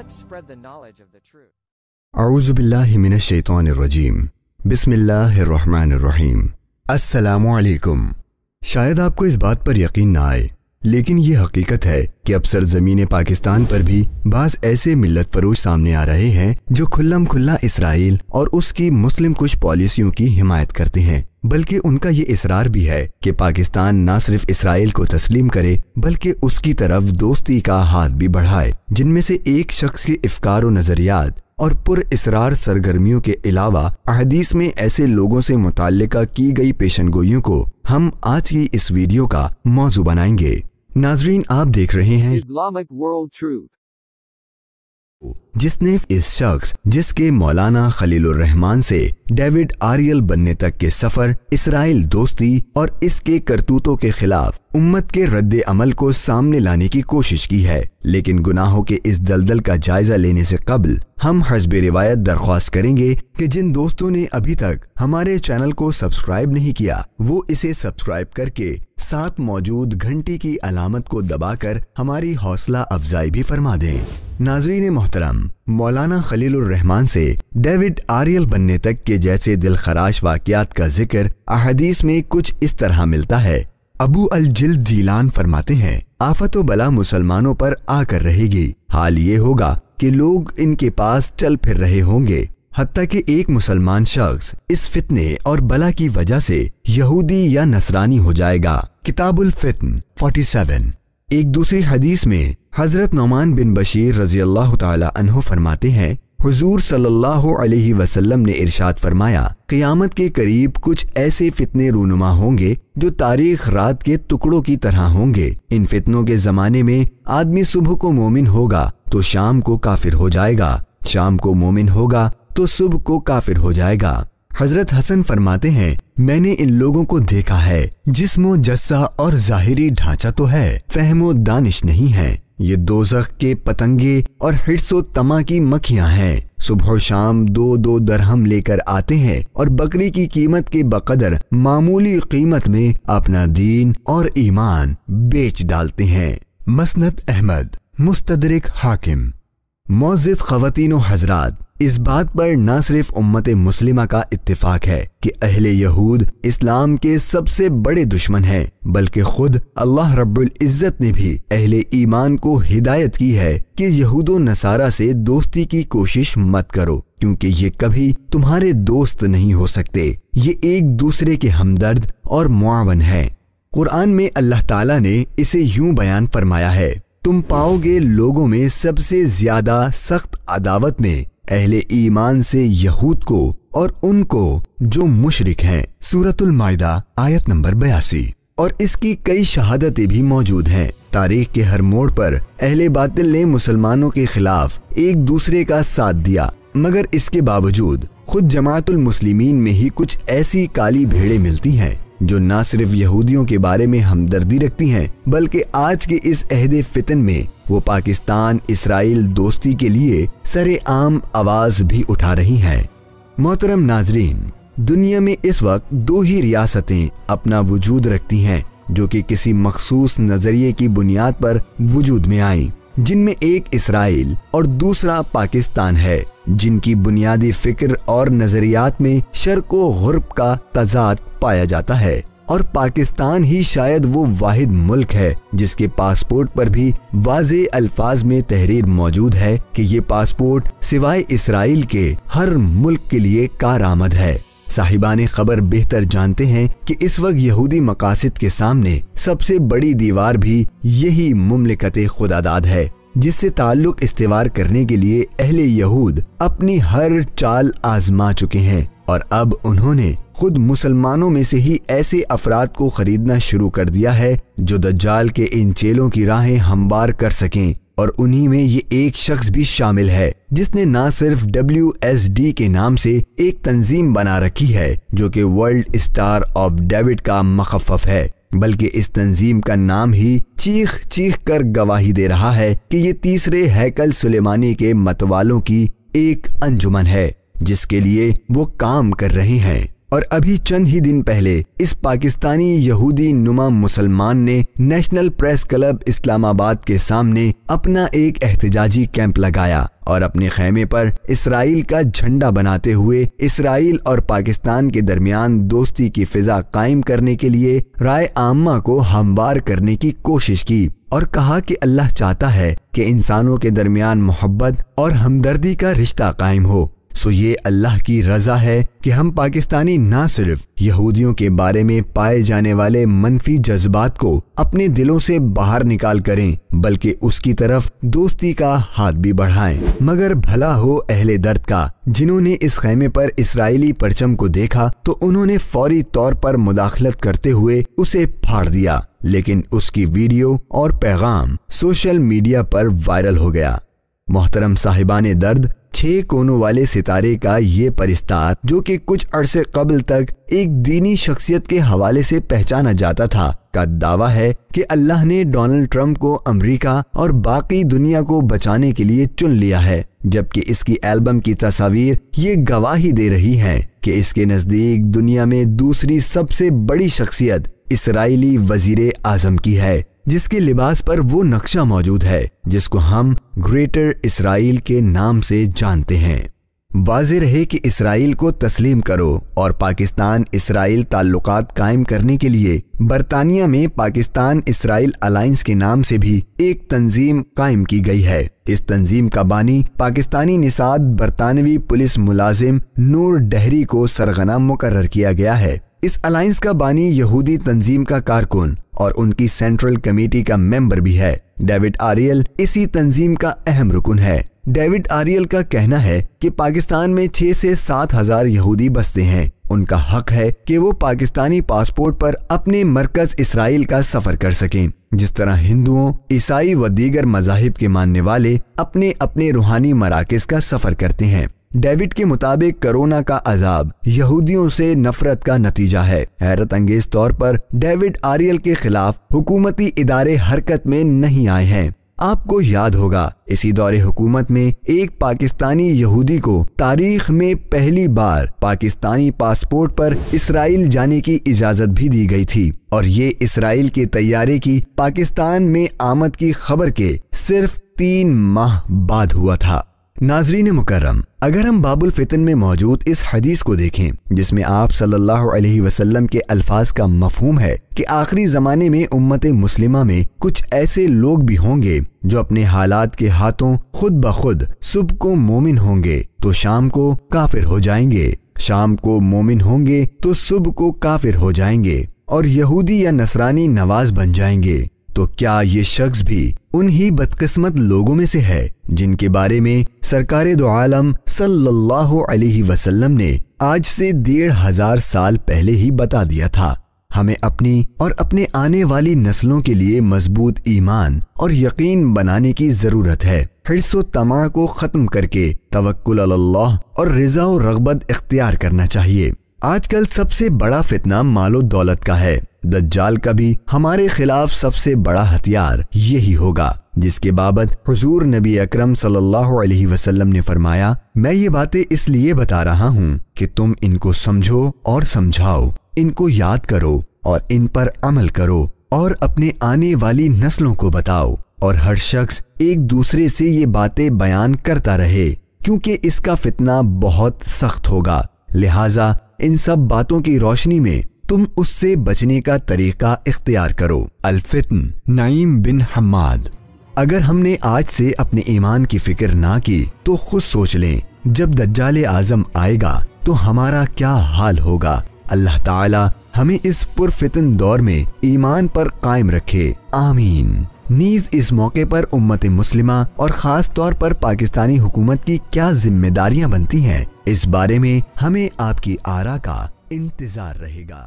Let's spread the knowledge of the truth. अऊज़ु बिल्लाहि मिनश शैतानिर रजीम। बिस्मिल्लाहिर रहमानिर रहीम। अस्सलामु अलैकुम। शायद आपको इस बात पर यकीन ना आए, लेकिन ये हकीकत है कि अब सरजमीन पाकिस्तान पर भी बाज़ ऐसे मिल्लत फरोश सामने आ रहे हैं जो खुल्लम खुल्ला इसराइल और उसकी मुस्लिम कुछ पॉलिसियों की हिमायत करते हैं, बल्कि उनका ये इसरार भी है कि पाकिस्तान न सिर्फ इसराइल को तस्लीम करे बल्कि उसकी तरफ दोस्ती का हाथ भी बढ़ाए। जिनमें से एक शख्स के इफ्कार व नज़रियात और पुर इसरार सरगर्मियों के अलावा अहदीस में ऐसे लोगों से मुताल्लिका की गई पेशनगोइयों को हम आज की इस वीडियो का मौजू बनाएंगे। नाजरीन, आप देख रहे हैं Islamic World Truth. जिसने इस शख्स जिसके मौलाना खलीलुर रहमान से डेविड आरियल बनने तक के सफर, इसराइल दोस्ती और इसके करतूतों के खिलाफ उम्मत के रद्द अमल को सामने लाने की कोशिश की है। लेकिन गुनाहों के इस दलदल का जायजा लेने से कबल हम हस्बे रिवायत दरख्वास्त करेंगे कि जिन दोस्तों ने अभी तक हमारे चैनल को सब्सक्राइब नहीं किया वो इसे सब्सक्राइब करके साथ मौजूद घंटी की अलामत को दबाकर हमारी हौसला अफजाई भी फरमा दें। नाज़रीन मोहतरम, मौलाना खलीलुर रहमान से डेविड आरियल बनने तक के जैसे दिलखराश वाक़यात का जिक्र अहदीस में कुछ इस तरह मिलता है। अबू अल जिल्द जीलान फरमाते हैं, आफत व बला मुसलमानों पर आकर रहेगी। हाल ये होगा कि लोग इनके पास चल फिर रहे होंगे, हत्ता कि एक मुसलमान शख्स इस फितने और बला की वजह से यहूदी या नसरानी हो जाएगा। किताबुल फित्न 47। एक दूसरी हदीस में हजरत नौमान बिन बशीर रज़ी अल्लाह ताला अन्हु फरमाते हैं, हुजूर सल्लल्लाहु अलैहि वसल्लम ने इरशाद फरमाया, क़यामत के करीब कुछ ऐसे फितने रूनुमा होंगे जो तारीख रात के टुकड़ों की तरह होंगे। इन फितनों के ज़माने में आदमी सुबह को मोमिन होगा तो शाम को काफिर हो जाएगा, शाम को मोमिन होगा तो सुबह को काफिर हो जाएगा। हजरत हसन फरमाते हैं, मैंने इन लोगों को देखा है, जिस्मो जस्सा और ज़ाहिरी ढांचा तो है, फहमो दानिश नहीं है। ये दोज़ख के पतंगे और हिर्सो तमा की मक्खियां हैं। सुबह शाम 2-2 दरहम लेकर आते हैं और बकरी की कीमत के बकदर मामूली कीमत में अपना दीन और ईमान बेच डालते हैं। मसनद अहमद, मुस्तदरिक हाकिम। मोअज़्ज़िज़ ख़वातीन व हज़रात, इस बात पर न सिर्फ उम्मत मुस्लिमा का इत्तिफाक है कि अहले यहूद इस्लाम के सबसे बड़े दुश्मन हैं, बल्कि खुद अल्लाह रब्बुल इज़्ज़त ने भी अहले ईमान को हिदायत की है कि यहूदो नसारा से दोस्ती की कोशिश मत करो, क्योंकि ये कभी तुम्हारे दोस्त नहीं हो सकते। ये एक दूसरे के हमदर्द और मुआवन है। कुरान में अल्लाह ताला ने इसे यूं बयान फरमाया है, तुम पाओगे लोगों में सबसे ज्यादा सख्त अदावत में अहले ईमान से यहूद को और उनको जो मुशरिक हैं। सूरतुल माइदा आयत नंबर 82। और इसकी कई शहादतें भी मौजूद हैं। तारीख के हर मोड़ पर अहले बातिल ने मुसलमानों के खिलाफ एक दूसरे का साथ दिया, मगर इसके बावजूद खुद जमाअतुल मुस्लिमीन में ही कुछ ऐसी काली भेड़ें मिलती हैं जो न सिर्फ यहूदियों के बारे में हमदर्दी रखती हैं, बल्कि आज के इस अहदे फितन में वो पाकिस्तान इसराइल दोस्ती के लिए सरे आम आवाज भी उठा रही हैं। मोहतरम नाजरीन, दुनिया में इस वक्त 2 ही रियासतें अपना वजूद रखती हैं जो कि किसी मखसूस नजरिए की बुनियाद पर वजूद में आई, जिनमें एक इसराइल और दूसरा पाकिस्तान है, जिनकी बुनियादी फिक्र और नजरियात में शर्क व गुर्ब का तजाद पाया जाता है। और पाकिस्तान ही शायद वो वाहिद मुल्क है जिसके पासपोर्ट पर भी वाज़े अल्फाज में तहरीर मौजूद है कि ये पासपोर्ट सिवाय इसराइल के हर मुल्क के लिए कारआमद है। साहिबाने खबर बेहतर जानते हैं कि इस वक्त यहूदी मकासिद के सामने सबसे बड़ी दीवार भी यही मुमलिकत खुदादाद है, जिससे ताल्लुक इस्तेवार करने के लिए अहले यहूद अपनी हर चाल आजमा चुके हैं। और अब उन्होंने खुद मुसलमानों में से ही ऐसे अफराद को खरीदना शुरू कर दिया है जो दज्जाल के इन चेलों की राहें हमवार कर सकें। और उन्हीं में ये एक शख्स भी शामिल है जिसने न सिर्फ WSD के नाम से एक तंजीम बना रखी है जो कि वर्ल्ड स्टार ऑफ डेविड का मखफ़फ़ है, बल्कि इस तंजीम का नाम ही चीख चीख कर गवाही दे रहा है कि ये तीसरे हैकल सुलेमानी के मतवालों की एक अंजुमन है जिसके लिए वो काम कर रहे हैं। اور ابھی چند ہی دن پہلے اس پاکستانی یہودی نما مسلمان نے نیشنل پریس کلب اسلام آباد کے سامنے اپنا ایک احتجاجی کیمپ لگایا اور اپنے خیمے پر اسرائیل کا جھنڈا بناتے ہوئے اسرائیل اور پاکستان کے درمیان دوستی کی فضا قائم کرنے کے لیے رائے عامہ کو ہموار کرنے کی کوشش کی اور کہا کہ اللہ چاہتا ہے کہ انسانوں کے درمیان محبت اور ہمدردی کا رشتہ قائم ہو، سو یہ اللہ کی رضا ہے کہ ہم پاکستانی نہ صرف یہودیوں کے بارے میں پائے جانے والے منفی جذبات کو اپنے دلوں سے باہر نکال کریں بلکہ اس کی طرف دوستی کا ہاتھ بھی بڑھائیں۔ مگر بھلا ہو اہل درد کا، جنہوں نے اس خیمے پر اسرائیلی پرچم کو دیکھا تو انہوں نے فوری طور پر مداخلت کرتے ہوئے اسے پھاڑ دیا، لیکن اس کی ویڈیو اور پیغام سوشل میڈیا پر وائرل ہو گیا۔ محترم صاحبان درد، 6 کونوں والے ستارے کا یہ پرستار، جو کہ کچھ عرصے قبل تک ایک دینی شخصیت کے حوالے سے پہچانا جاتا تھا، کا دعویٰ ہے کہ اللہ نے ڈونلڈ ٹرمپ کو امریکہ اور باقی دنیا کو بچانے کے لیے چن لیا ہے، جبکہ اس کی البم کی تصاویر یہ گواہی دے رہی ہیں کہ اس کے نزدیک دنیا میں دوسری سب سے بڑی شخصیت اسرائیلی وزیر اعظم کی ہے، جس کے لباس پر وہ نقشہ موجود ہے جس کو ہم گریٹر اسرائیل کے نام سے جانتے ہیں۔ واضح رہے کہ اسرائیل کو تسلیم کرو اور پاکستان اسرائیل تعلقات قائم کرنے کے لیے برطانیہ میں پاکستان اسرائیل الائنس کے نام سے بھی ایک تنظیم قائم کی گئی ہے۔ اس تنظیم کا بانی پاکستانی نژاد برطانوی پولیس ملازم نور ڈہری کو سرغنہ مقرر کیا گیا ہے۔ اس الائنس کا بانی یہودی تنظیم کا کارکن اور ان کی سینٹرل کمیٹی کا ممبر بھی ہے۔ ڈیوڈ آریل اسی تنظیم کا اہم رکن ہے۔ ڈیوڈ آریل کا کہنا ہے کہ پاکستان میں 6 سے 7 ہزار یہودی بستے ہیں۔ ان کا حق ہے کہ وہ پاکستانی پاسپورٹ پر اپنے مرکز اسرائیل کا سفر کر سکیں، جس طرح ہندوؤں، عیسائی و دیگر مذاہب کے ماننے والے اپنے اپنے روحانی مراکز کا سفر کرتے ہیں۔ ڈیوڈ کے مطابق کرونا کا عذاب یہودیوں سے نفرت کا نتیجہ ہے۔ حیرت انگیز طور پر ڈیوڈ آریل کے خلاف حکومتی ادارے حرکت میں نہیں آئے ہیں۔ آپ کو یاد ہوگا اسی دور حکومت میں ایک پاکستانی یہودی کو تاریخ میں پہلی بار پاکستانی پاسپورٹ پر اسرائیل جانے کی اجازت بھی دی گئی تھی، اور یہ اسرائیل کے طیارے کی پاکستان میں آمد کی خبر کے صرف 3 ماہ بعد ہوا تھا۔ ناظرین مکرم، اگر ہم باب الفتن میں موجود اس حدیث کو دیکھیں جس میں آپ صلی اللہ علیہ وسلم کے الفاظ کا مفہوم ہے کہ آخری زمانے میں امت مسلمہ میں کچھ ایسے لوگ بھی ہوں گے جو اپنے حالات کے ہاتھوں خود بخود صبح کو مومن ہوں گے تو شام کو کافر ہو جائیں گے، شام کو مومن ہوں گے تو صبح کو کافر ہو جائیں گے، اور یہودی یا نصرانی نواز بن جائیں گے، تو کیا یہ شخص بھی انہی بدقسمت لوگوں میں سے ہے جن کے بارے میں سرکار دو عالم صلی اللہ علیہ وسلم نے آج سے 1500 سال پہلے ہی بتا دیا تھا؟ ہمیں اپنی اور اپنے آنے والی نسلوں کے لیے مضبوط ایمان اور یقین بنانے کی ضرورت ہے۔ حرص و طمع کو ختم کر کے توکل علی اللہ اور رضا و رغبت اختیار کرنا چاہیے۔ آج کل سب سے بڑا فتنہ مال و دولت کا ہے۔ دجال کا بھی ہمارے خلاف سب سے بڑا ہتھیار یہی ہوگا، جس کے بابت حضور نبی اکرم صلی اللہ علیہ وسلم نے فرمایا، میں یہ باتیں اس لیے بتا رہا ہوں کہ تم ان کو سمجھو اور سمجھاؤ، ان کو یاد کرو اور ان پر عمل کرو اور اپنے آنے والی نسلوں کو بتاؤ، اور ہر شخص ایک دوسرے سے یہ باتیں بیان کرتا رہے، کیونکہ اس کا فتنہ بہت سخت ہوگا۔ لہٰذا ان سب باتوں کی روشنی میں تم اس سے بچنے کا طریقہ اختیار کرو۔ الفتن، نعیم بن حماد۔ اگر ہم نے آج سے اپنے ایمان کی فکر نہ کی تو خود سوچ لیں جب دجال اعظم آئے گا تو ہمارا کیا حال ہوگا۔ اللہ تعالی ہمیں اس پرفتن دور میں ایمان پر قائم رکھے، آمین۔ نیز اس موقع پر امت مسلمہ اور خاص طور پر پاکستانی حکومت کی کیا ذمہ داریاں بنتی ہیں، اس بارے میں ہمیں آپ کی آراء کا انتظار رہے گا۔